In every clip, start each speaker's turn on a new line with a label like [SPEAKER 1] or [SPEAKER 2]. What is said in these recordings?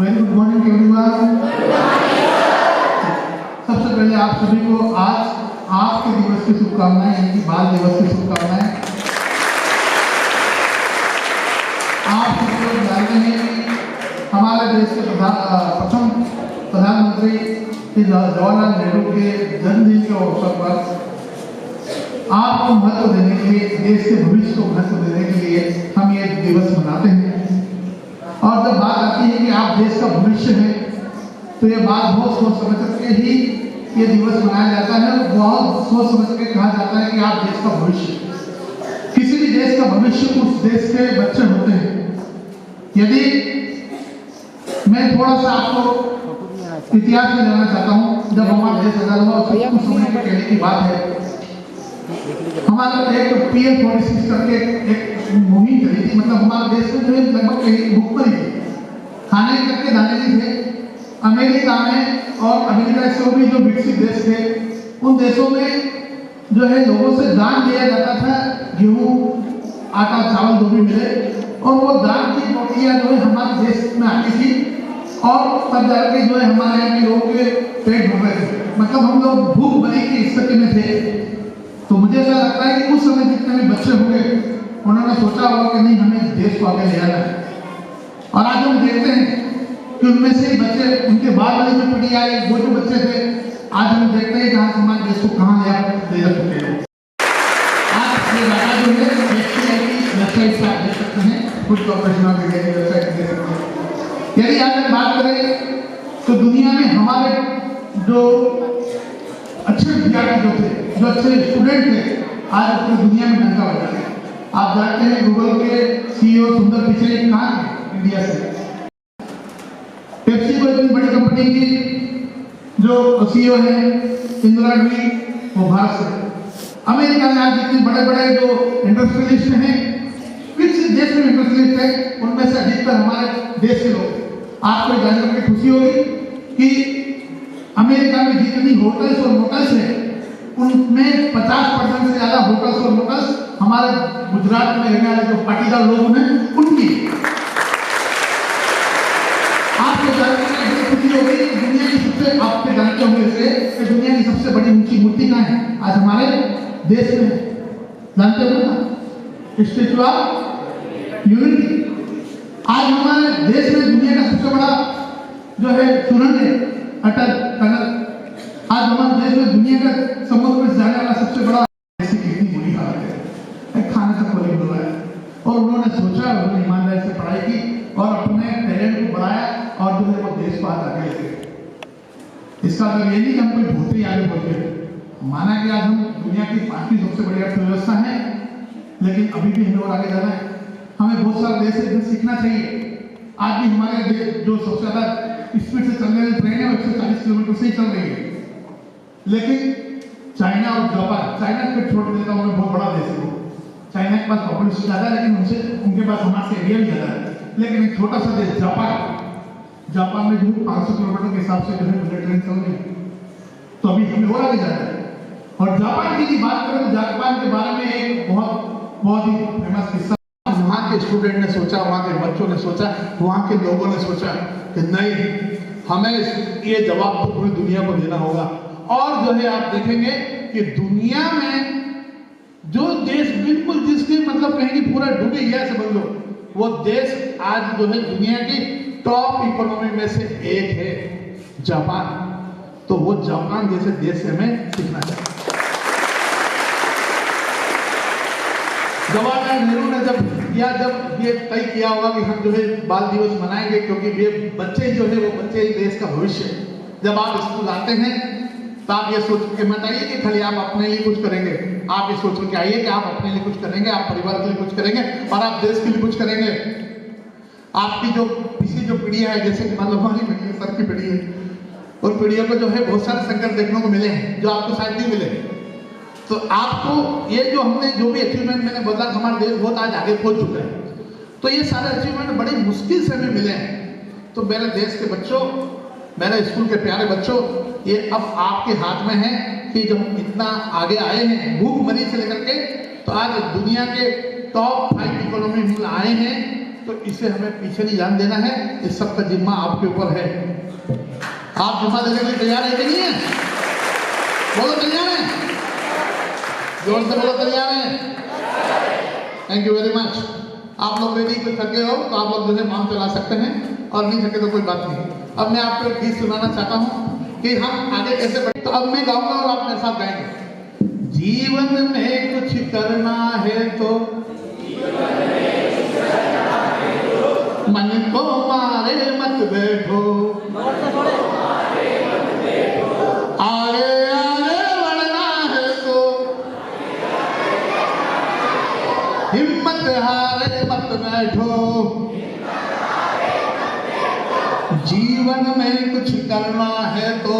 [SPEAKER 1] Very good morning everyone. सबसे पहले आप सभी को आज आपके दिवस की शुभकामनाएं, यानी कि बाल दिवस की शुभकामनाएं। आप सभी लोग जानते हैं कि हमारे देश के प्रथम प्रधानमंत्री श्री जवाहरलाल नेहरू के जन्मदिन के अवसर पर आपको महत्व देने के लिए, देश के भविष्य को महत्व देने के लिए हम ये दिवस मनाते हैं। और जब बात आती है कि आप देश का भविष्य है, तो ये बात बहुत सोच समझ करके ही ये दिवस मनाया जाता है। बहुत सोच समझ के कहा जाता है कि आप देश का भविष्य, किसी भी देश का भविष्य उस देश के बच्चे होते हैं। यदि मैं थोड़ा सा आपको इतिहास में जानना चाहता हूँ, जब हमारा देश आजाद हुआ उससे कुछ समय के पहले की बात है। हमारा एक PM46 करके एक मुहिम चली थी, मतलब हमारे देश में जो है लगभग कहीं भूखमरी थी, खाने तक के दाने नहीं थे। अमेरिका में और अमेरिका से भी जो विकसित देश थे, उन देशों में जो है लोगों से दान दिया जाता था, गेहूँ, आटा, चावल जो भी मिले, और वो दान की रोटियाँ जो है हमारे देश में आती थी, और तब जाके जो है हमारे यहाँ के लोगों के पेट भर रहे थे। मतलब हम लोग भूखमरी की स्थिति में थे। तो मुझे ऐसा लगता है कि उस समय जितने भी बच्चे होंगे, उन्होंने सोचा होगा कि नहीं, हमें देश को आगे ले जाना है। और आज हम देखते हैं कि उनमें से बच्चे, उनके बाद वाली जो पीढ़ी आई, वो जो बच्चे थे, आज हम देखते हैं कि आज हमारे देश को कहाँ ले जा चुके हैं। आज ये डाटा जो है वेबसाइट से आप देख सकते हैं, फूड कॉर्पोरेशन ऑफ इंडिया की वेबसाइट देख सकते हैं। यदि आज हम बात करें तो दुनिया में हमारे जो अच्छे विद्यार्थी जो थे, जो अच्छे स्टूडेंट थे, आज पूरी दुनिया में डंका बजा रहे हैं। आप जानते हैं गूगल के CEO सुंदर पिचई कहाँ है? इंडिया से। पेप्सी को इतनी बड़ी कंपनी की जो CEO है इंदिरा डी, वो भारत से। अमेरिका में आज जितने बड़े बड़े जो इंडस्ट्रियलिस्ट हैं, किस देश में इंडस्ट्रियलिस्ट है, उनमें से अधिकतर हमारे देश के लोग। आपको जानकर के खुशी होगी कि अमेरिका में जितनी होटल्स और मोटल्स है, उनमें 50% से ज्यादा होटल्स और मोटल्स हमारे गुजरात में रहने वाले जो पाटीदार लोग हैं, उनकी। आपको जानकर के खुशी होगी कि दुनिया की सबसे, आपके जानते होंगे इसे, कि दुनिया की सबसे बड़ी ऊंची मूर्ति कहाँ है? आज हमारे देश में, जानते हो ना, स्टैच्यू ऑफ यूनिटी। आज हमारे देश में दुनिया का सबसे बड़ा जो है सुरंग है, अटल टनल। आज हमारे देश में दुनिया का समुद्र में जाने वाला सबसे बड़ा, ऐसी कितनी बुरी हालत है, खाने तक कोई नहीं है। और उन्होंने सोचा, उन्होंने ईमानदारी से पढ़ाई की और अपने टैलेंट को बढ़ाया, और जो है वो देश को आगे लेके गए। इसका मतलब ये नहीं कि हम कोई बहुत ही आगे बढ़ गए। माना कि आज हम दुनिया की 5वीं सबसे बड़ी अर्थव्यवस्था है, लेकिन अभी भी हमें और आगे जाना है। हमें बहुत सारे देश से सीखना चाहिए। आज भी हमारे देश जो सबसे ज्यादा स्पीड से चलने वाली ट्रेन है, 140 किलोमीटर से ही चल रही है। लेकिन चाइना और जापान, चाइना को छोड़ देता हूँ, बहुत बड़ा देश है। चाइना के पास पॉपुलेशन ज्यादा है, लेकिन उनके पास हमारे एरिया भी ज्यादा है। लेकिन एक छोटा सा देश जापान में जो 500 किलोमीटर के हिसाब से जो है बुलेट ट्रेन चल रही है। तो अभी हमें और आगे जाना है। और जापान की बात करें तो जापान के बारे में एक बहुत ही फेमस किस्सा, वहाँ के स्टूडेंट ने सोचा, वहाँ के बच्चों ने सोचा, वहाँ के लोगों ने सोचा कि नहीं, हमें ये जवाब तो पूरी दुनिया को देना होगा। और जो है आप देखेंगे कि दुनिया में जो देश बिल्कुल जिसकी मतलब कहेंगे पूरा डूबी गया समझ लो, वो देश आज जो है दुनिया की टॉप इकोनॉमी में से एक है, जापान। तो वो जापान जैसे देश से हमें सीखना चाहिए। जवाहरलाल नेहरू ने जब ये तय किया होगा कि हम जो है बाल दिवस मनाएंगे, क्योंकि ये बच्चे जो है वो बच्चे ही देश का भविष्य है। जब आप स्कूल आते हैं तो आप ये सोच के मत आइए कि खाली आप अपने लिए कुछ करेंगे। आप ये सोच के आइए कि आप अपने लिए कुछ करेंगे, आप परिवार के लिए कुछ करेंगे, और आप देश के लिए कुछ करेंगे। आपकी जो पिछली जो पीढ़ियां है, जैसे कि मतलब हमारी पीढ़ी है, सर की पीढ़ी है, उन पीढ़ियों को जो है बहुत सारे संकट देखने को मिले हैं, जो आपको शायद नहीं मिले। तो आपको ये जो हमने जो भी अचीवमेंट मैंने बोला, हमारा देश बहुत आज आगे पहुंच चुका है। तो ये सारे अचीवमेंट बड़ी मुश्किल से हमें मिले हैं। तो मेरे देश के बच्चों, मेरे स्कूल के प्यारे बच्चों, ये अब आपके हाथ में है कि जब हम इतना आगे आए हैं भूखमरी से लेकर के, तो आज दुनिया के टॉप 5 इकोनॉमी में आए हैं। तो इसे हमें पीछे नहीं जाने देना है। इस सब का जिम्मा आपके ऊपर है। आप जिम्मा देने के लिए तैयार है कि नहीं है? बोलो तैयार है? जोर से बोलो तैयार है? Thank you very much. आप लोग रेडी को थके हो तो आप लोग जो है काम चला सकते हैं, और नहीं थके तो कोई बात नहीं। अब मैं आपको एक गीत सुनाना चाहता हूँ कि हम आगे कैसे बढ़े। तो अब मैं गाऊंगा और आप मेरे साथ गाएंगे। जीवन में कुछ करना है तो मन को मारे मत बैठो, आगे आगे बढ़ना है तो हिम्मत हारे मत बैठो। जीवन में कुछ करना है तो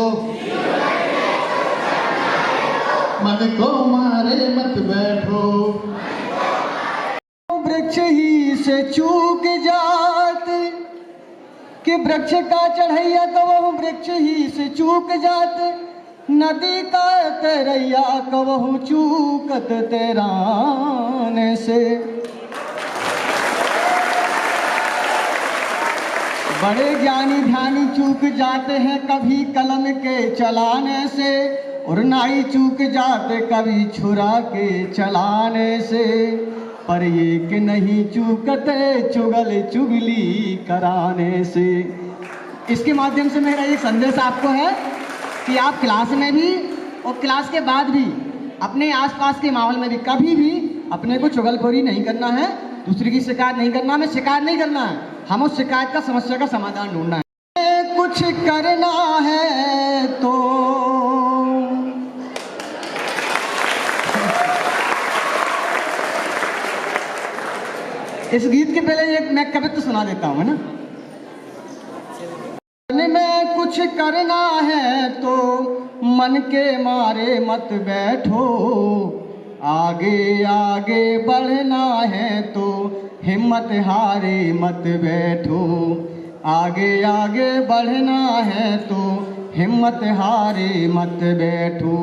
[SPEAKER 1] मन को मारे मत बैठो।
[SPEAKER 2] वृक्ष ही से चूक जात कि वृक्ष का चढ़ैया कबहु वृक्ष ही से चूक जात, नदी का तैरैया कबहु चूकत तैराने से। बड़े ज्ञानी ध्यानी चूक जाते हैं कभी कलम के चलाने से, और नाई चूक जाते कभी छुरा के चलाने से। पर ये कि नहीं चूकते चुगल चुगली कराने से। इसके माध्यम से मेरा एक संदेश आपको है कि आप क्लास में भी और क्लास के बाद भी अपने आसपास के माहौल में भी कभी भी अपने को चुगलखोरी नहीं करना है, दूसरे की शिकायत नहीं करना। हमें शिकायत नहीं करना है, हम उस शिकायत का समस्या का समाधान ढूंढना है। कुछ करना है तो इस गीत के पहले एक मैं कवित्व सुना देता हूँ, है ना। में कुछ करना है तो मन के मारे मत बैठो, आगे आगे बढ़ना है तो हिम्मत हारे मत बैठो। आगे आगे बढ़ना है तो हिम्मत हारे मत बैठो।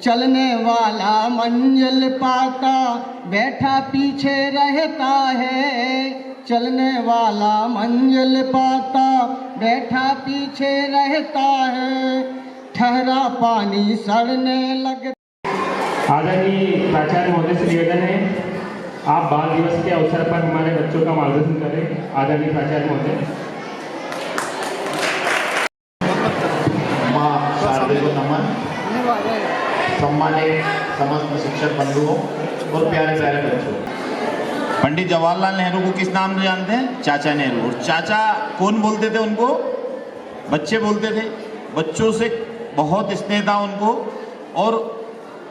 [SPEAKER 2] चलने वाला मंजिल पाता बैठा पीछे रहता है, चलने वाला मंजिल पाता बैठा पीछे रहता है। ठहरा पानी सड़ने लग।
[SPEAKER 3] आदरणीय प्राचार्य महोदय से निवेदन है आप बाल दिवस के अवसर पर हमारे बच्चों का मार्गदर्शन करें। आदरणीय प्राचार्य महोदय।
[SPEAKER 4] माँ शारदे को नमन। सम्मानित समस्त शिक्षक बंधुओं और प्यारे प्यारे बच्चों, पंडित जवाहरलाल नेहरू को किस नाम से जानते हैं? चाचा नेहरू। और चाचा कौन बोलते थे उनको? बच्चे बोलते थे। बच्चों से बहुत स्नेह था उनको, और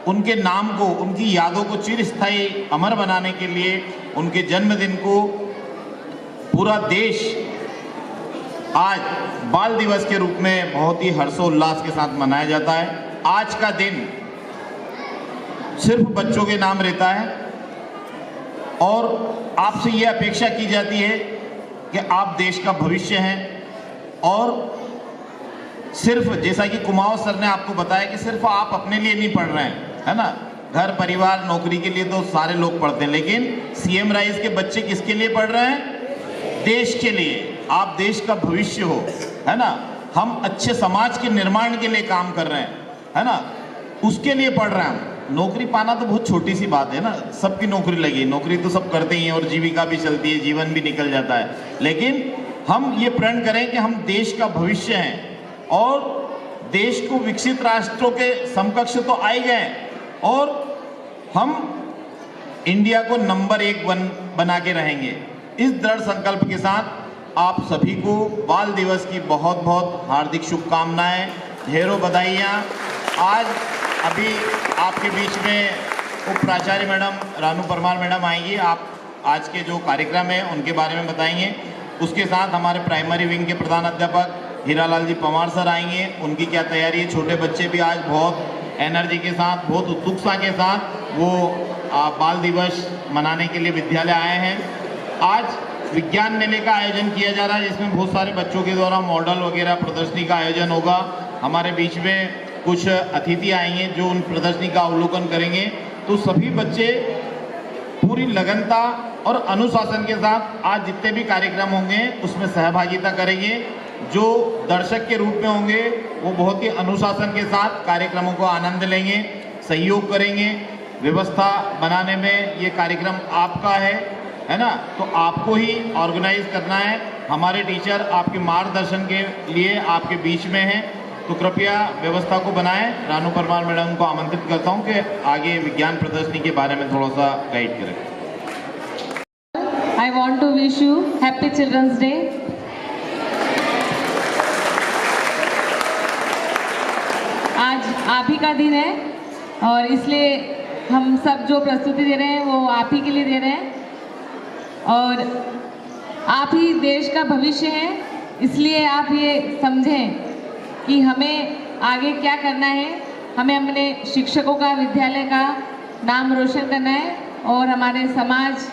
[SPEAKER 4] उनके नाम को, उनकी यादों को चिरस्थायी अमर बनाने के लिए उनके जन्मदिन को पूरा देश आज बाल दिवस के रूप में बहुत ही हर्षोल्लास के साथ मनाया जाता है। आज का दिन सिर्फ बच्चों के नाम रहता है, और आपसे ये अपेक्षा की जाती है कि आप देश का भविष्य हैं। और सिर्फ जैसा कि कुमाऊं सर ने आपको बताया कि सिर्फ आप अपने लिए नहीं पढ़ रहे हैं, है ना। घर परिवार नौकरी के लिए तो सारे लोग पढ़ते हैं, लेकिन सीएम राइज के बच्चे किसके लिए पढ़ रहे हैं? देश के लिए। आप देश का भविष्य हो, है ना। हम अच्छे समाज के निर्माण के लिए काम कर रहे हैं, है ना, उसके लिए पढ़ रहे हैं। नौकरी पाना तो बहुत छोटी सी बात है ना, सबकी नौकरी लगी, नौकरी तो सब करते ही हैं और जीविका भी चलती है, जीवन भी निकल जाता है। लेकिन हम ये प्रण करें कि हम देश का भविष्य हैं, और देश को विकसित राष्ट्रों के समकक्ष तो आए गए, और हम इंडिया को नंबर 1 बना के रहेंगे। इस दृढ़ संकल्प के साथ आप सभी को बाल दिवस की बहुत बहुत हार्दिक शुभकामनाएं, ढेरों बधाइयाँ। आज अभी आपके बीच में उप प्राचार्य मैडम रानू परमार मैडम आएंगी, आप आज के जो कार्यक्रम है उनके बारे में बताएंगे। उसके साथ हमारे प्राइमरी विंग के प्रधान अध्यापक हीरालाल जी पवार सर आएंगे, उनकी क्या तैयारी है। छोटे बच्चे भी आज बहुत एनर्जी के साथ, बहुत उत्सुकता के साथ वो बाल दिवस मनाने के लिए विद्यालय आए हैं। आज विज्ञान मेले का आयोजन किया जा रहा है, जिसमें बहुत सारे बच्चों के द्वारा मॉडल वगैरह प्रदर्शनी का आयोजन होगा। हमारे बीच में कुछ अतिथि आएंगे जो उन प्रदर्शनी का अवलोकन करेंगे। तो सभी बच्चे पूरी लगनता और अनुशासन के साथ आज जितने भी कार्यक्रम होंगे उसमें सहभागिता करेंगे। जो दर्शक के रूप में होंगे वो बहुत ही अनुशासन के साथ कार्यक्रमों को आनंद लेंगे, सहयोग करेंगे। व्यवस्था बनाने में ये कार्यक्रम आपका है ना, तो आपको ही ऑर्गेनाइज करना है। हमारे टीचर आपके मार्गदर्शन के लिए आपके बीच में हैं, तो कृपया व्यवस्था को बनाएं। रानू परमार मैडम को आमंत्रित करता हूं कि आगे विज्ञान प्रदर्शनी के बारे में थोड़ा सा गाइड करें।
[SPEAKER 5] I want to wish you Happy Children's Day. आज आप ही का दिन है और इसलिए हम सब जो प्रस्तुति दे रहे हैं वो आप ही के लिए दे रहे हैं और आप ही देश का भविष्य है। इसलिए आप ये समझें कि हमें आगे क्या करना है। हमें अपने शिक्षकों का, विद्यालय का नाम रोशन करना है और हमारे समाज,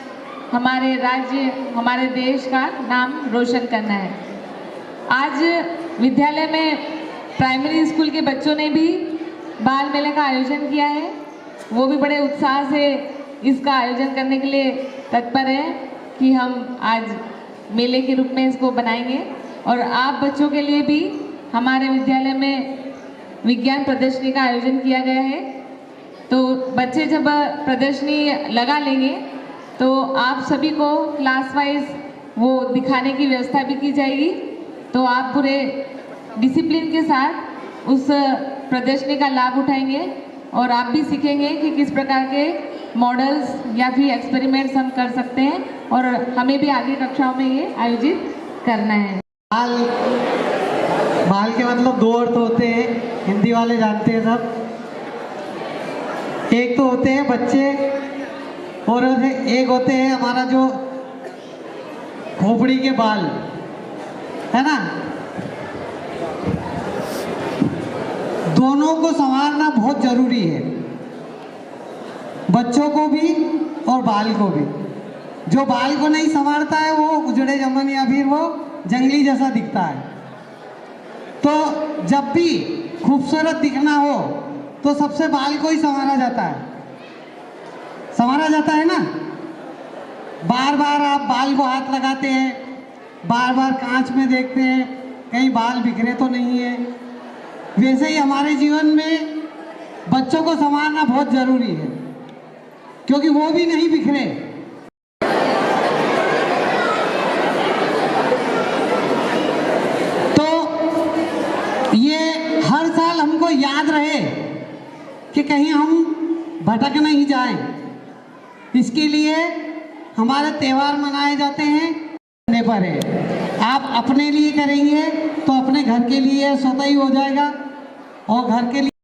[SPEAKER 5] हमारे राज्य, हमारे देश का नाम रोशन करना है। आज विद्यालय में प्राइमरी स्कूल के बच्चों ने भी बाल मेले का आयोजन किया है। वो भी बड़े उत्साह से इसका आयोजन करने के लिए तत्पर है कि हम आज मेले के रूप में इसको बनाएंगे। और आप बच्चों के लिए भी हमारे विद्यालय में विज्ञान प्रदर्शनी का आयोजन किया गया है। तो बच्चे जब प्रदर्शनी लगा लेंगे तो आप सभी को क्लास वाइज वो दिखाने की व्यवस्था भी की जाएगी। तो आप पूरे डिसिप्लिन के साथ उस प्रदर्शनी का लाभ उठाएंगे और आप भी सीखेंगे कि किस प्रकार के मॉडल्स या फिर एक्सपेरिमेंट्स हम कर सकते हैं और हमें भी आगे कक्षाओं में ये आयोजित करना है।
[SPEAKER 2] बाल के मतलब दो अर्थ होते हैं, हिंदी वाले जानते हैं सब। एक तो होते हैं बच्चे और एक होते हैं हमारा जो खोपड़ी के बाल, है ना। दोनों को संवारना बहुत जरूरी है, बच्चों को भी और बाल को भी। जो बाल को नहीं संवारता है वो उजड़े जमन या फिर वो जंगली जैसा दिखता है। तो जब भी खूबसूरत दिखना हो तो सबसे बाल को ही संवारा जाता है, संवारा जाता है ना। बार बार आप बाल को हाथ लगाते हैं, बार बार कांच में देखते हैं कहीं बाल बिखरे तो नहीं है। वैसे ही हमारे जीवन में बच्चों को संवारना बहुत जरूरी है क्योंकि वो भी नहीं बिखरे। तो ये हर साल हमको याद रहे कि कहीं हम भटक नहीं जाएं। इसके लिए हमारे त्यौहार मनाए जाते हैं। करने पर है, आप अपने लिए करेंगे तो अपने घर के लिए स्वतः ही हो जाएगा और घर के लिए